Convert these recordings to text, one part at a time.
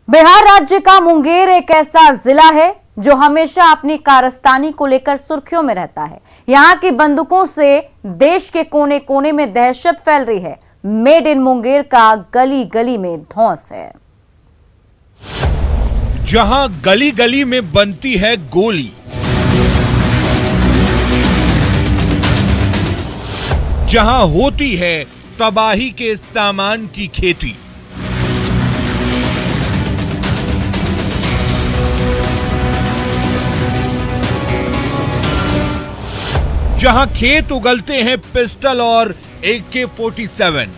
बिहार राज्य का मुंगेर एक ऐसा जिला है जो हमेशा अपनी कारस्तानी को लेकर सुर्खियों में रहता है। यहाँ की बंदूकों से देश के कोने कोने में दहशत फैल रही है। मेड इन मुंगेर का गली गली में धौंस है। जहां गली गली में बनती है गोली, जहां होती है तबाही के सामान की खेती, जहां खेत उगलते हैं पिस्टल और AK-47,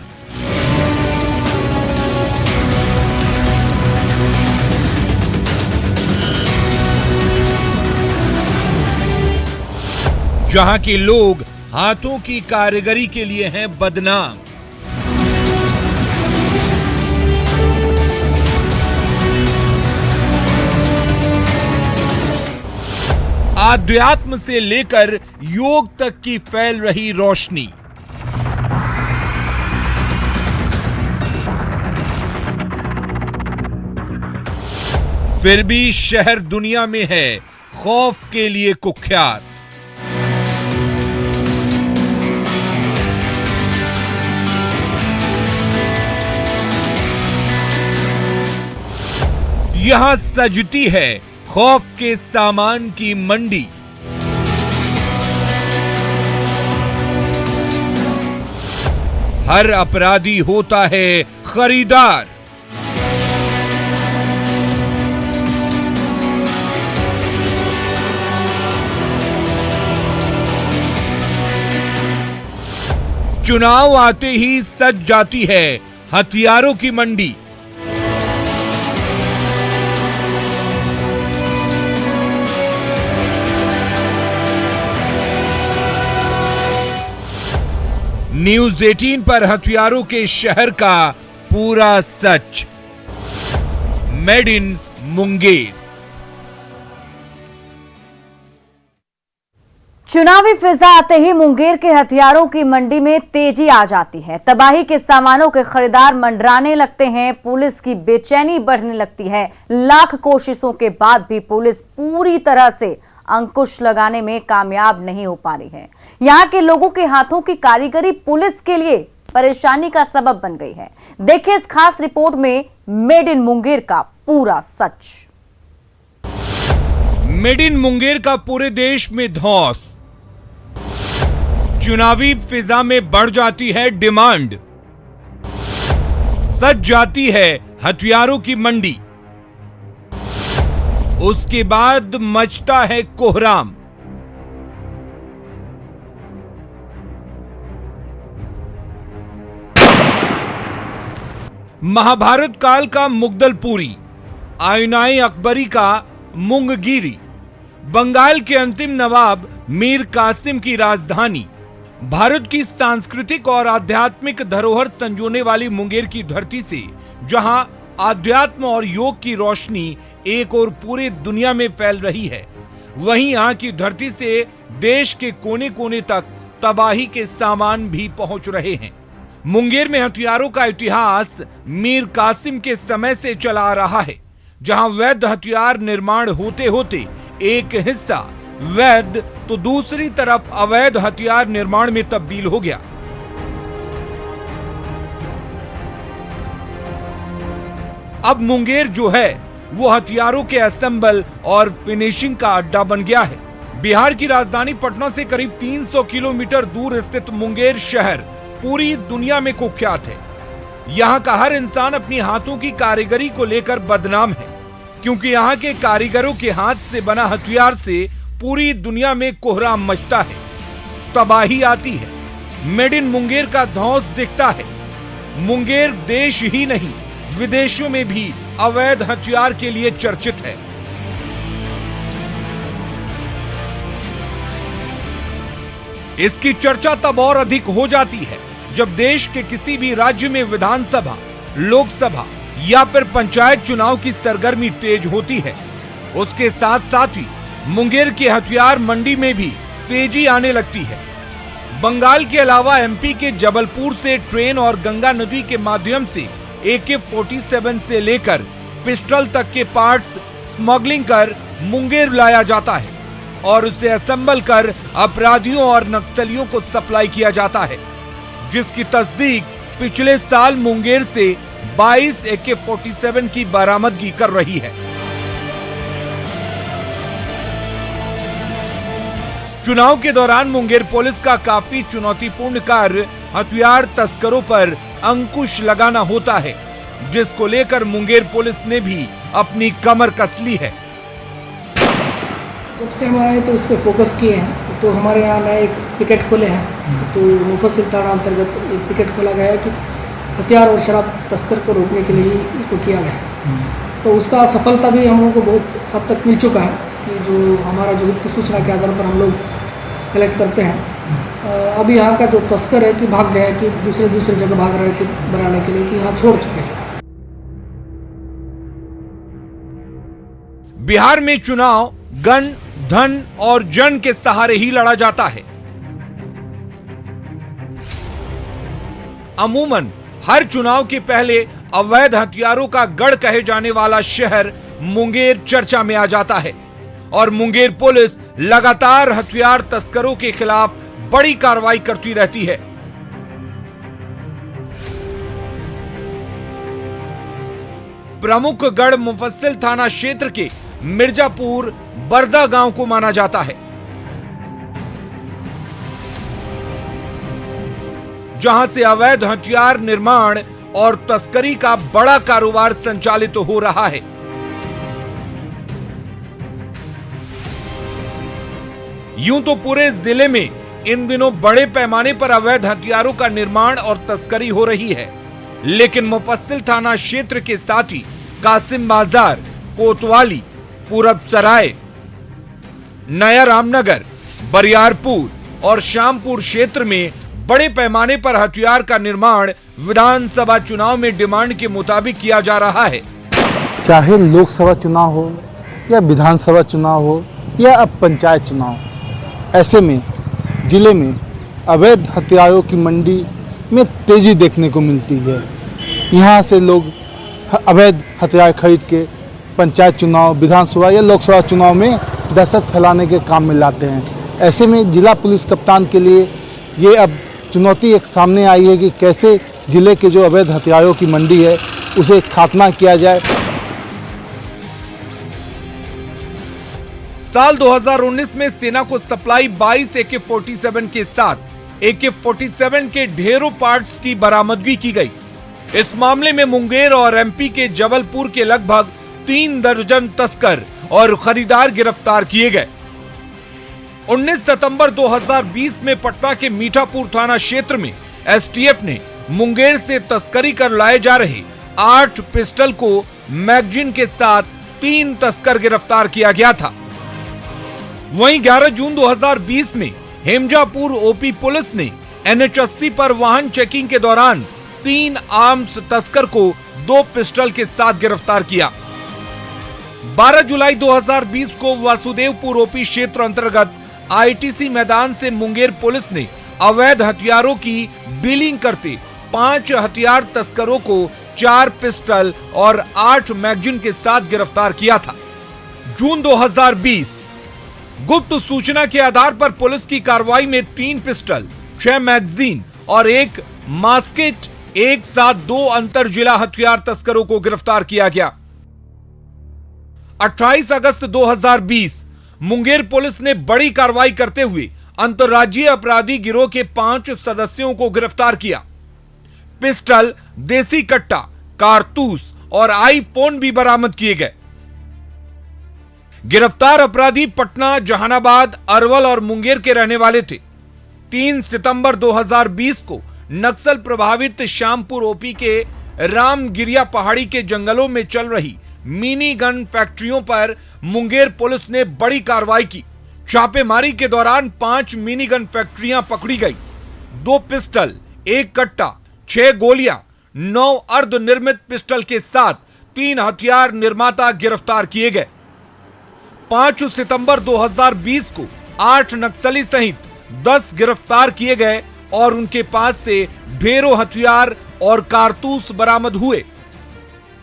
जहां के लोग हाथों की कारीगरी के लिए हैं बदनाम, आध्यात्म से लेकर योग तक की फैल रही रोशनी, फिर भी शहर दुनिया में है खौफ के लिए कुख्यात। यहां सजती है खौफ के सामान की मंडी। हर अपराधी होता है खरीदार। चुनाव आते ही सज जाती है हथियारों की मंडी। न्यूज 18 पर हथियारों के शहर का पूरा सच। Made in Munger. चुनावी फिजा आते ही मुंगेर के हथियारों की मंडी में तेजी आ जाती है। तबाही के सामानों के खरीदार मंडराने लगते हैं। पुलिस की बेचैनी बढ़ने लगती है। लाख कोशिशों के बाद भी पुलिस पूरी तरह से अंकुश लगाने में कामयाब नहीं हो पा रही है। यहाँ के लोगों के हाथों की कारीगरी पुलिस के लिए परेशानी का सबब बन गई है। देखिए इस खास रिपोर्ट में मेड इन मुंगेर का पूरा सच। मेड इन मुंगेर का पूरे देश में धौंस। चुनावी फिजा में बढ़ जाती है डिमांड। सज जाती है हथियारों की मंडी। उसके बाद मचता है कोहराम। महाभारत काल का मुगदलपुरी, आईनाई अकबरी का मुंगगिरी, बंगाल के अंतिम नवाब मीर कासिम की राजधानी, भारत की सांस्कृतिक और आध्यात्मिक धरोहर संजोने वाली मुंगेर की धरती से जहां आध्यात्म और योग की रोशनी एक और पूरे दुनिया में फैल रही है, वहीं यहाँ की धरती से देश के कोने कोने तक तबाही के सामान भी पहुंच रहे हैं। मुंगेर में हथियारों का इतिहास मीर कासिम के समय से चला आ रहा है, जहां वैध हथियार निर्माण होते होते एक हिस्सा वैध तो दूसरी तरफ अवैध हथियार निर्माण में तब्दील हो गया। अब मुंगेर जो है वो हथियारों के असेंबल और फिनिशिंग का अड्डा बन गया है। बिहार की राजधानी पटना से करीब 300 किलोमीटर दूर स्थित मुंगेर शहर पूरी दुनिया में कुख्यात है। यहाँ का हर इंसान अपनी हाथों की कारीगरी को लेकर बदनाम है, क्योंकि यहाँ के कारीगरों के हाथ से बना हथियार से पूरी दुनिया में कोहराम मचता है, तबाही आती है। मेड इन मुंगेर का धौंस दिखता है। मुंगेर देश ही नहीं विदेशों में भी अवैध हथियार के लिए चर्चित है। इसकी चर्चा तब और अधिक हो जाती है जब देश के किसी भी राज्य में विधानसभा, लोकसभा या फिर पंचायत चुनाव की सरगर्मी तेज होती है। उसके साथ साथ ही मुंगेर की हथियार मंडी में भी तेजी आने लगती है। बंगाल के अलावा एमपी के जबलपुर से ट्रेन और गंगा नदी के माध्यम से AK-47 से लेकर पिस्टल तक के पार्ट्स स्मगलिंग कर मुंगेर लाया जाता है और उसे असेंबल कर अपराधियों और नक्सलियों को सप्लाई किया जाता है, जिसकी तस्दीक पिछले साल मुंगेर से 22 AK-47 की बरामदगी कर रही है। चुनाव के दौरान मुंगेर पुलिस का काफी चुनौतीपूर्ण कार्य हथियार तस्करों पर अंकुश लगाना होता है, जिसको लेकर मुंगेर पुलिस ने भी अपनी कमर कस ली है। जब से हम आए तो इस पे फोकस किए हैं। तो हमारे यहाँ नए एक पिकेट खोले हैं, तो मुफस्सिल थाना अंतर्गत एक पिकेट खोला गया है कि हथियार और शराब तस्कर को रोकने के लिए इसको किया गया है। तो उसका सफलता भी हम लोगों को बहुत हद तक मिल चुका है कि जो हमारा जो गुप्त सूचना के आधार पर हम लोग कलेक्ट करते हैं। अभी यहाँ का जो तस्कर है कि भाग गया है कि दूसरे जगह भाग रहा है कि बनाने के लिए कि यहाँ छोड़ चुके हैं। बिहार में चुनाव गन, धन और जन के सहारे ही लड़ा जाता है। अमूमन हर चुनाव के पहले अवैध हथियारों का गढ़ कहे जाने वाला शहर मुंगेर चर्चा में आ जाता है और मुंगेर पुलिस लगातार हथियार तस्करों के खिलाफ बड़ी कार्रवाई करती रहती है। प्रमुख गढ़ मुफस्सिल थाना क्षेत्र के मिर्जापुर बरदा गांव को माना जाता है, जहां से अवैध हथियार निर्माण और तस्करी का बड़ा कारोबार संचालित हो रहा है। यूं तो पूरे जिले में इन दिनों बड़े पैमाने पर अवैध हथियारों का निर्माण और तस्करी हो रही है, लेकिन मुफस्सिल थाना क्षेत्र के साथ ही कासिम बाजार, कोतवाली, पूरब सराय, नया रामनगर, बरियारपुर और शामपुर क्षेत्र में बड़े पैमाने पर हथियार का निर्माण विधानसभा चुनाव में डिमांड के मुताबिक किया जा रहा है। चाहे लोकसभा चुनाव हो या विधानसभा चुनाव हो या अब पंचायत चुनाव, ऐसे में जिले में अवैध हथियारों की मंडी में तेजी देखने को मिलती है। यहाँ से लोग अवैध हथियार खरीद के पंचायत चुनाव, विधानसभा या लोकसभा चुनाव में दहशत फैलाने के काम में लाते हैं। ऐसे में जिला पुलिस कप्तान के लिए ये अब चुनौती एक सामने आई है कि कैसे जिले के जो अवैध हथियारों की मंडी है उसे खात्मा किया जाए। साल 2019 में सेना को सप्लाई 22 AK-47 के साथ AK-47 के ढेरों पार्ट्स की बरामदगी की गई। इस मामले में मुंगेर और MP के जबलपुर के लगभग 3 दर्जन तस्कर और खरीदार गिरफ्तार किए गए। 19 सितंबर 2020 में पटना के मीठापुर थाना क्षेत्र में STF ने मुंगेर से तस्करी कर लाए जा रहे 8 पिस्टल को मैगजीन के साथ 3 तस्कर गिरफ्तार किया गया था। वहीं 11 जून 2020 में हेमजापुर OP पुलिस ने NH80 पर वाहन चेकिंग के दौरान 3 आर्म्स तस्कर को 2 पिस्टल के साथ गिरफ्तार किया। 12 जुलाई 2020 को वासुदेवपुर OP क्षेत्र अंतर्गत ITC मैदान से मुंगेर पुलिस ने अवैध हथियारों की डीलिंग करते 5 हथियार तस्करों को 4 पिस्टल और 8 मैगजीन के साथ गिरफ्तार किया था। जून 2020 गुप्त सूचना के आधार पर पुलिस की कार्रवाई में 3 पिस्टल, 6 मैगजीन और 1 मास्केट एक साथ 2 अंतर जिला हथियार तस्करों को गिरफ्तार किया गया। 28 अगस्त 2020 मुंगेर पुलिस ने बड़ी कार्रवाई करते हुए अंतर्राज्यीय अपराधी गिरोह के 5 सदस्यों को गिरफ्तार किया। पिस्टल, देसी कट्टा, कारतूस और आईफोन भी बरामद किए गए। गिरफ्तार अपराधी पटना, जहानाबाद, अरवल और मुंगेर के रहने वाले थे। 3 सितंबर 2020 को नक्सल प्रभावित शामपुर OP के रामगिरिया पहाड़ी के जंगलों में चल रही मिनी गन फैक्ट्रियों पर मुंगेर पुलिस ने बड़ी कार्रवाई की। छापेमारी के दौरान 5 मिनी गन फैक्ट्रियां पकड़ी गई। 2 पिस्टल, 1 कट्टा, 6 गोलियां, 9 अर्धनिर्मित पिस्टल के साथ 3 हथियार निर्माता गिरफ्तार किए गए। 5 सितंबर 2020 को 8 नक्सली सहित 10 गिरफ्तार किए गए और उनके पास से ढेरों हथियार और कारतूस बरामद हुए।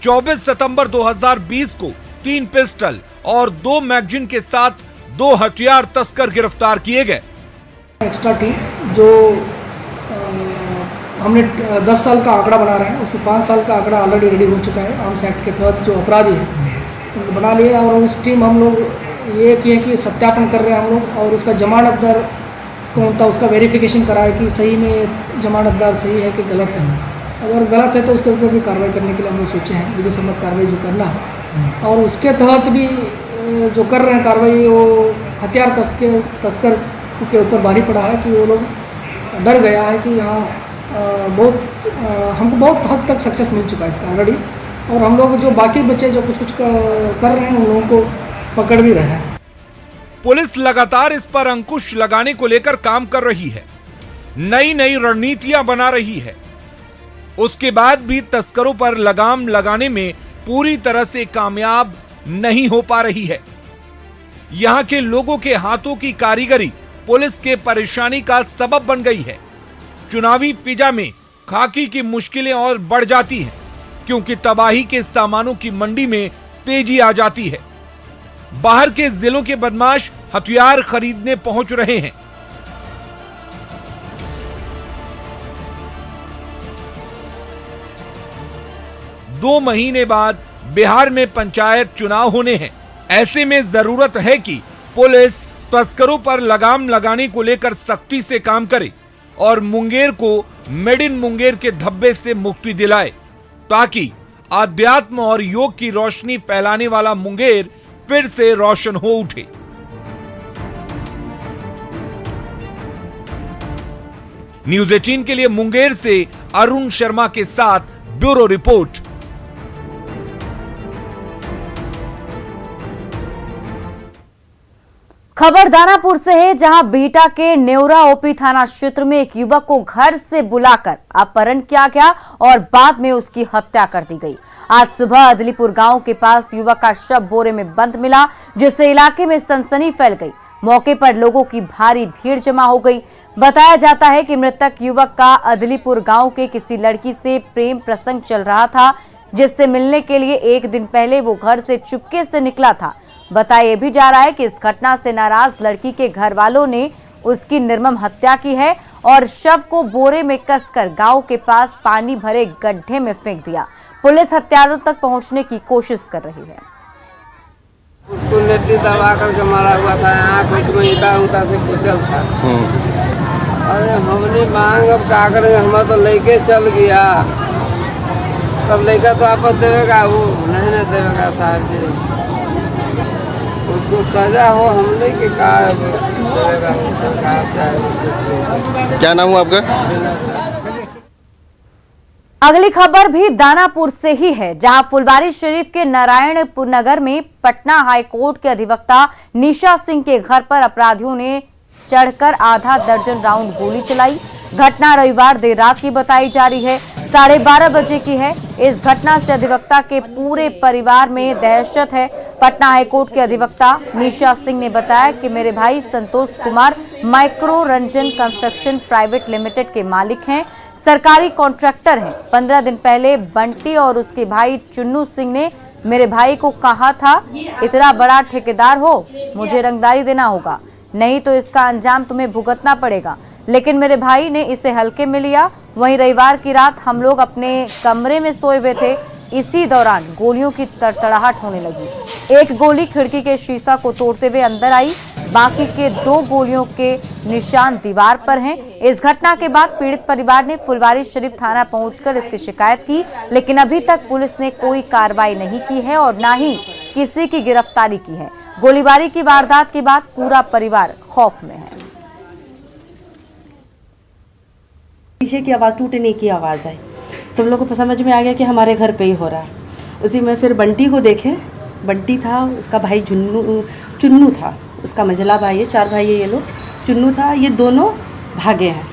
24 सितंबर 2020 को 3 पिस्टल और 2 मैगजीन के साथ 2 हथियार तस्कर गिरफ्तार किए गए। एक्स्ट्रा टीम जो हमने 10 साल का आंकड़ा बना रहे हैं, उसमें 5 साल का आंकड़ा ऑलरेडी रेडी हो चुका है। आर्म्स एक्ट के तहत जो अपराधी है उनको बना लिए और उस टीम हम लोग ये किए कि सत्यापन कर रहे हैं हम लोग और उसका जमानतदार कौन था उसका वेरिफिकेशन कराए कि सही में जमानतदार सही है कि गलत है। अगर गलत है तो उसके ऊपर भी कार्रवाई करने के लिए हम लोग सोचे हैं, विधि सम्मत कार्रवाई जो करना है। और उसके तहत भी जो कर रहे हैं कार्रवाई वो हथियार तस्कर के ऊपर भारी पड़ा है कि वो लोग डर गया है कि यहाँ हमको बहुत हद तक सक्सेस मिल चुका है इसका ऑलरेडी। और हम लोग जो बाकी बच्चे जो कुछ कर रहे हैं उन लोगों को पकड़ भी रहे हैं। पुलिस लगातार इस पर अंकुश लगाने को लेकर काम कर रही है, नई नई रणनीतियां बना रही है। उसके बाद भी तस्करों पर लगाम लगाने में पूरी तरह से कामयाब नहीं हो पा रही है। यहां के लोगों के हाथों की कारीगरी पुलिस के परेशानी का सबब बन गई है। चुनावी फिजा में खाकी की मुश्किलें और बढ़ जाती हैं, क्योंकि तबाही के सामानों की मंडी में तेजी आ जाती है। बाहर के जिलों के बदमाश हथियार खरीदने पहुंच रहे हैं। दो महीने बाद बिहार में पंचायत चुनाव होने हैं। ऐसे में जरूरत है कि पुलिस तस्करों पर लगाम लगाने को लेकर सख्ती से काम करे और मुंगेर को मेड इन मुंगेर के धब्बे से मुक्ति दिलाए, ताकि आध्यात्म और योग की रोशनी फैलाने वाला मुंगेर फिर से रोशन हो उठे। न्यूज़ 18 के लिए मुंगेर से अरुण शर्मा के साथ ब्यूरो रिपोर्ट। खबर दानापुर से है, जहां बिहटा के नेवरा ओपी थाना क्षेत्र में एक युवक को घर से बुलाकर अपहरण किया गया और बाद में उसकी हत्या कर दी गई। आज सुबह अदलीपुर गांव के पास युवक का शव बोरे में बंद मिला, जिससे इलाके में सनसनी फैल गई। मौके पर लोगों की भारी भीड़ जमा हो गई। बताया जाता है कि मृतक युवक का अदलीपुर गांव के किसी लड़की से प्रेम प्रसंग चल रहा था, जिससे मिलने के लिए एक दिन पहले वो घर से चुपके से निकला था। बताया भी जा रहा है कि इस घटना से नाराज लड़की के घर वालों ने उसकी निर्मम हत्या की है और शव को बोरे में कसकर गांव के पास पानी भरे गड्ढे में फेंक दिया। पुलिस हत्यारों तक पहुंचने की कोशिश कर रही है। उसको लट्टी दबा करके मारा हुआ था, आँख में ईटा उता से कुचल था। अरे हमने मांग अब क्या करेंगे, हमारा तो लेके चल गया, तब लड़का तो आपस देवेगा, वो नहीं ना देवेगा साहब जी। उसको सजा हो, हमने के कहा देवेगा सरकार चाहे। क्या नाम हुआ आपका? अगली खबर भी दानापुर से ही है, जहां फुलवारी शरीफ के नारायणपुर नगर में पटना हाई कोर्ट के अधिवक्ता निशा सिंह के घर पर अपराधियों ने चढ़कर आधा दर्जन राउंड गोली चलाई। घटना रविवार देर रात की बताई जा रही है, 12:30 बजे की है। इस घटना से अधिवक्ता के पूरे परिवार में दहशत है। पटना हाईकोर्ट के अधिवक्ता निशा सिंह ने बताया कि मेरे भाई Santosh Kumar micro Ranjan construction private limited के मालिक हैं, सरकारी कॉन्ट्रैक्टर हैं। 15 दिन पहले बंटी और उसके भाई चुन्नू सिंह ने मेरे भाई को कहा था, इतना बड़ा ठेकेदार हो, मुझे रंगदारी देना होगा, नहीं तो इसका अंजाम तुम्हें भुगतना पड़ेगा। लेकिन मेरे भाई ने इसे हल्के में लिया। वहीं रविवार की रात हम लोग अपने कमरे में सोए हुए थे, इसी दौरान गोलियों की तड़तड़ाहट होने लगी। एक गोली खिड़की के शीशा को तोड़ते हुए अंदर आई, बाकी के 2 गोलियों के निशान दीवार पर हैं। इस घटना के बाद पीड़ित परिवार ने फुलवारी शरीफ थाना पहुंचकर इसकी शिकायत की, लेकिन अभी तक पुलिस ने कोई कार्रवाई नहीं की है और न ही किसी की गिरफ्तारी की है। गोलीबारी की वारदात के बाद पूरा परिवार खौफ में है। पीछे की आवाज़, टूटने की आवाज़ आई तो हम लोग को समझ में आ गया कि हमारे घर पे ही हो रहा है। उसी में फिर बंटी को देखे, बंटी था, उसका भाई चुन्नू था, उसका मंझला भाई है, 4 भाई है ये लोग। चुन्नू था, ये दोनों भागे हैं।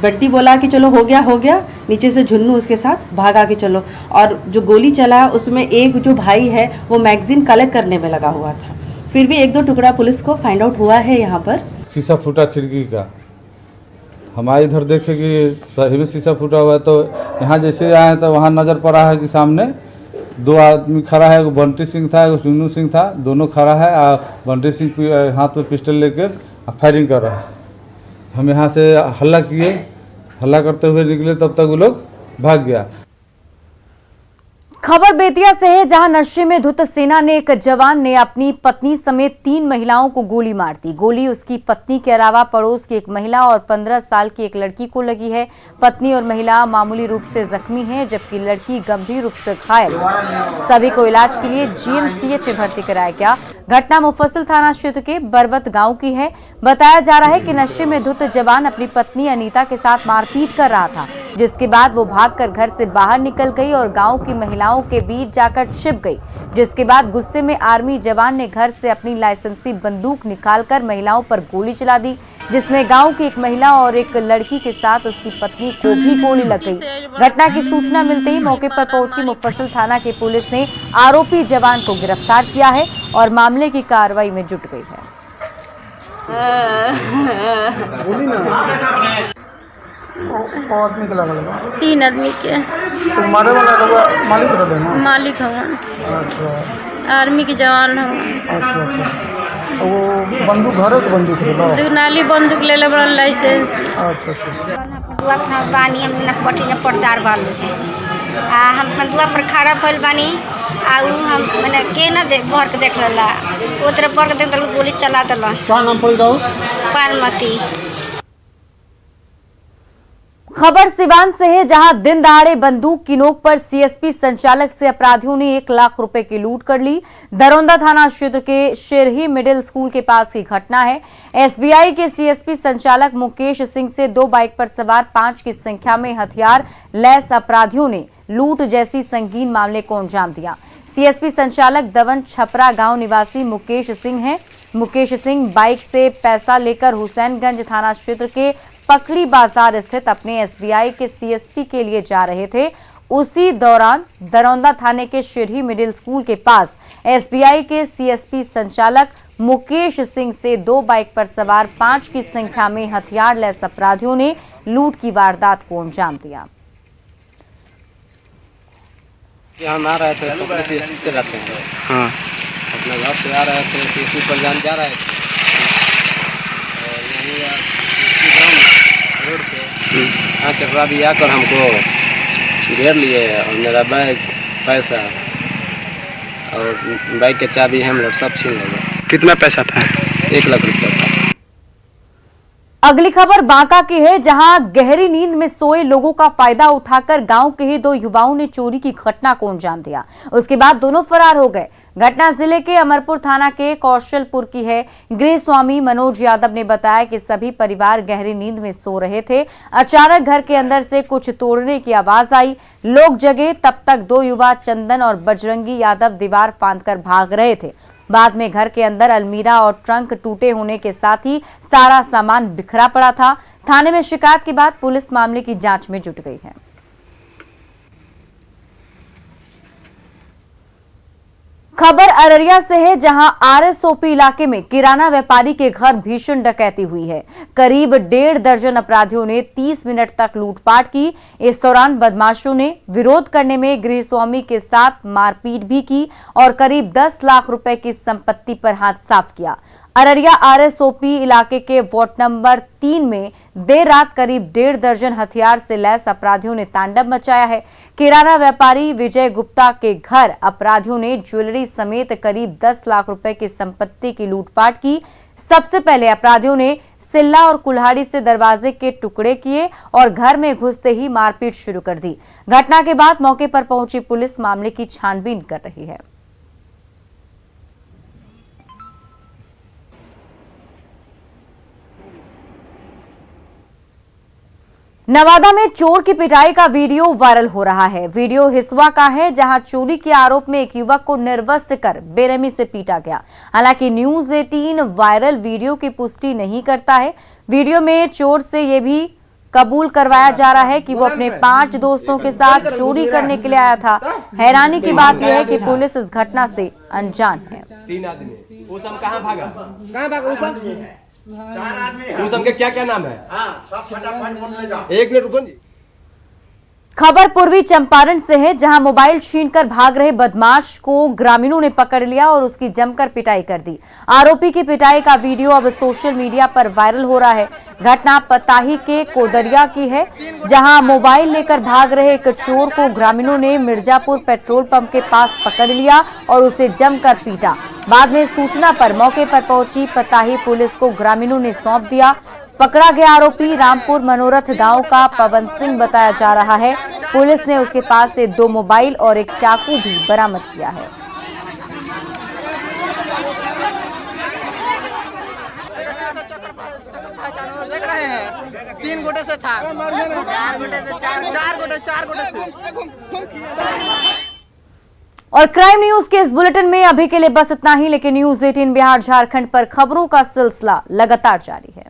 बंटी बोला कि चलो हो गया, नीचे से झुन्नू उसके साथ भागा कि चलो, और जो गोली चला उसमें एक जो भाई है वो मैगजीन कलेक्ट करने में लगा हुआ था। फिर भी 1-2 टुकड़ा पुलिस को फाइंड आउट हुआ है। यहाँ पर शीशा फूटा खिड़की का, हमारे इधर देखे कि सही में शीशा फूटा हुआ है, तो यहाँ जैसे आए तो वहाँ नज़र पड़ा है कि सामने दो आदमी खड़ा है, बंटी सिंह था, चुन्नू सिंह था, दोनों खड़ा है। बंटी सिंह हाथ में पिस्टल लेकर फायरिंग कर रहा है। हम यहाँ से हल्ला किए, हल्ला करते हुए निकले, तब तक वो लोग भाग गया। खबर बेतिया से है, जहां नशे में धुत सेना ने एक जवान ने अपनी पत्नी समेत 3 महिलाओं को गोली मार दी। गोली उसकी पत्नी के अलावा पड़ोस की एक महिला और 15 साल की एक लड़की को लगी है। पत्नी और महिला मामूली रूप से जख्मी हैं, जबकि लड़की गंभीर रूप से घायल है। सभी को इलाज के लिए जीएमसीएच में भर्ती कराया गया। घटना मुफस्सिल थाना क्षेत्र के बरवत गांव की है। बताया जा रहा है कि नशे में धुत जवान अपनी पत्नी अनीता के साथ मारपीट कर रहा था, जिसके बाद वो भागकर घर से बाहर निकल गई और गांव की महिलाओं के बीच जाकर छिप गई। जिसके बाद गुस्से में आर्मी जवान ने घर से अपनी लाइसेंसी बंदूक निकालकर महिलाओं पर गोली चला दी, जिसमें गांव की एक महिला और एक लड़की के साथ उसकी पत्नी को भी गोली लग गई। घटना की सूचना मिलते ही मौके पर पहुंची मुफस्सिल थाना की पुलिस ने आरोपी जवान को गिरफ्तार किया है और मामले की कार्रवाई में जुट गई है। तीन आदमी के तो मारे वाला मालिक रहे ना? मालिक हूँ। अच्छा आर्मी के जवान हूँ। अच्छा। वो बंदूक घरे के बंदूक रहे? नाली बंदूक ले ले बड़ा लाइसेंस। अच्छा। बानी हम नकबटी न पर्दार बालू हम पंतुआ पर खड़ा भइल बानी हम मैंने के न घर के देख लला उधर पर के देख गोली चला दला। क्या नाम पड़ रहा हो? पानमती। खबर सिवान से है, जहां दिन दहाड़े बंदूक की नोक पर सीएसपी संचालक से अपराधियों ने 1 लाख रुपए की लूट कर ली। दरौंदा थाना क्षेत्र के शेरही मिडिल स्कूल के पास की घटना है। एसबीआई के सीएसपी संचालक मुकेश सिंह से 2 बाइक पर सवार 5 की संख्या में हथियार लैस अपराधियों ने लूट जैसी संगीन मामले को अंजाम दिया। सीएसपी संचालक दवन छपरा गांव निवासी मुकेश सिंह हैं। मुकेश सिंह बाइक से पैसा लेकर हुसैनगंज थाना क्षेत्र के पकड़ी बाजार स्थित अपने एसबीआई के सीएसपी के लिए जा रहे थे। उसी दौरान दरौंदा थाने के शेरही मिडिल स्कूल के पास एसबीआई के सीएसपी संचालक मुकेश सिंह से 2 बाइक पर सवार 5 की संख्या में हथियार लैस अपराधियों ने लूट की वारदात को अंजाम दिया। हम आ रहे थे तो सीएसपी चलाते हैं। हाँ, अपने घर से आ रहे थे, सीएसपी पर जा रहे थे और यही रोड पे आके अपराधी आकर हमको घेर लिए और मेरा बैग, पैसा और बाइक के चाबी हम लोग सब छीन लिए। कितना पैसा था? 1 लाख रुपया था। अगली खबर बांका की है, जहां गहरी नींद में सोए लोगों का फायदा उठाकर गांव के ही 2 युवाओं ने चोरी की घटना को अंजाम दिया। उसके बाद दोनों फरार हो गए। घटना जिले के अमरपुर थाना के कौशलपुर की है। गृह स्वामी मनोज यादव ने बताया कि सभी परिवार गहरी नींद में सो रहे थे। अचानक घर के अंदर से कुछ तोड़ने की आवाज आई। लोग जगे, तब तक 2 युवा चंदन और बजरंगी यादव दीवार फांदकर भाग रहे थे। बाद में घर के अंदर अलमीरा और ट्रंक टूटे होने के साथ ही सारा सामान बिखरा पड़ा था। थाने में शिकायत के बाद पुलिस मामले की जांच में जुट गई है। खबर अररिया से है, जहां आरएसओपी इलाके में किराना व्यापारी के घर भीषण डकैती हुई है। करीब 1.5 दर्जन अपराधियों ने 30 मिनट तक लूटपाट की। इस दौरान बदमाशों ने विरोध करने में गृहस्वामी के साथ मारपीट भी की और करीब 10 लाख रुपए की संपत्ति पर हाथ साफ किया। अररिया आरएसओपी इलाके के वार्ड नंबर 3 में देर रात करीब 1.5 दर्जन हथियार से लैस अपराधियों ने तांडव मचाया है। किराना व्यापारी विजय गुप्ता के घर अपराधियों ने ज्वेलरी समेत करीब 10 लाख रुपए की संपत्ति की लूटपाट की। सबसे पहले अपराधियों ने सिल्ला और कुल्हाड़ी से दरवाजे के टुकड़े किए और घर में घुसते ही मारपीट शुरू कर दी। घटना के बाद मौके पर पहुंची पुलिस मामले की छानबीन कर रही है। नवादा में चोर की पिटाई का वीडियो वायरल हो रहा है। वीडियो हिसुआ का है, जहां चोरी के आरोप में एक युवक को निर्वस्त्र कर बेरहमी से पीटा गया। हालांकि न्यूज 18 वायरल वीडियो की पुष्टि नहीं करता है। वीडियो में चोर से यह भी कबूल करवाया जा रहा है कि वो अपने 5 दोस्तों के साथ चोरी करने के लिए आया था। हैरानी की बात यह है कि पुलिस इस घटना से अनजान है। 3 आदमी उसम कहाँ भागा? उसम के क्या नाम है? हाँ, सब फटाफट बोल ले जाओ। 1 मिनट रुको जी। खबर पूर्वी चंपारण से है, जहां मोबाइल छीनकर भाग रहे बदमाश को ग्रामीणों ने पकड़ लिया और उसकी जमकर पिटाई कर दी। आरोपी की पिटाई का वीडियो अब सोशल मीडिया पर वायरल हो रहा है। घटना पताही के कोदरिया की है, जहां मोबाइल लेकर भाग रहे एक चोर को ग्रामीणों ने मिर्जापुर पेट्रोल पंप के पास पकड़ लिया और उसे जमकर पीटा। बाद में सूचना पर मौके पर पहुंची पताही पुलिस को ग्रामीणों ने सौंप दिया। पकड़ा गया आरोपी रामपुर मनोरथ गांव का पवन सिंह बताया जा रहा है। पुलिस ने उसके पास से 2 मोबाइल और एक चाकू भी बरामद किया है। देख रहे हैं 3 गोटे से था, 4 गोटे से 4 गोटे से। और क्राइम न्यूज के इस बुलेटिन में अभी के लिए बस इतना ही, लेकिन न्यूज 18 बिहार झारखंड पर खबरों का सिलसिला लगातार जारी है।